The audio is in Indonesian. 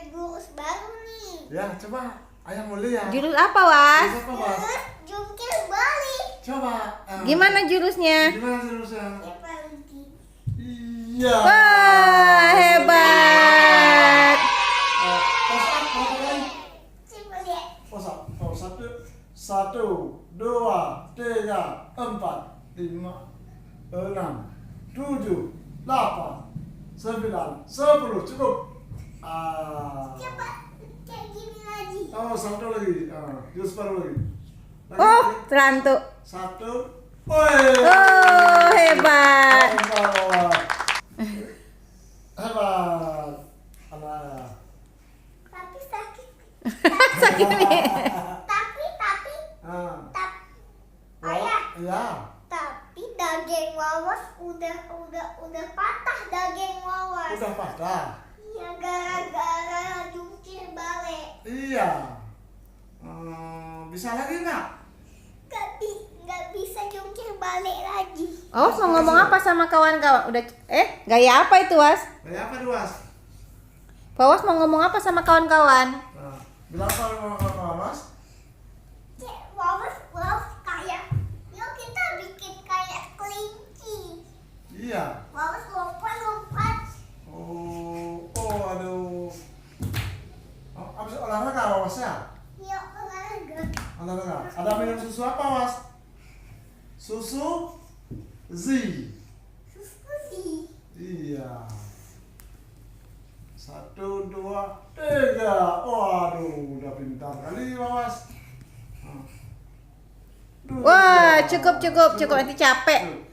jurus baru nih. Ya, coba ayah mau lihat. Jurus apa, Was? Jurus apa, Was? Jurus jungkir balik. Coba. Gimana jurusnya? Gimana jurusnya? Coba lagi. Iya. Wah, hebat. Pos up, berapa kali? Coba lihat. Pos up. Oh, satu, dua, tiga, empat, lima, enam, tujuh, delapan, sembilan, 10. Cukup. Coba kayak gini lagi. Oh, satu lagi. Jurus baru lagi. Lagi, Oh, lagi. terantu. Satu. Woi. Oh, hebat. Hebat. Anak. Tapi sakit. Sakit nih. Tapi ayah. Iya. Tapi daging wawas udah patah daging wawas. Udah patah. Iya gara-gara jungkir balik. Iya. Bisa lagi nggak? Nggak bisa jungkir balik lagi. Oh, mau ngomong apa sama kawan-kawan? Udah gaya apa itu, Was? Kayak apa, Duas? Pak Was mau ngomong apa sama kawan-kawan? Bilang apa, Mas? Kayak wawas kayak. Yuk kita bikin kayak kelinci. Iya. Wawas lompat. Oh, aduh. Abis olahraga, Wasnya? Yuk olahraga. Olahraga. Ada minum susu apa, Was? Susu Z. Susu sih. Iya. 1, 2, 3. Waduh, udah pintar kali, Was. Wah, cukup. Nanti capek.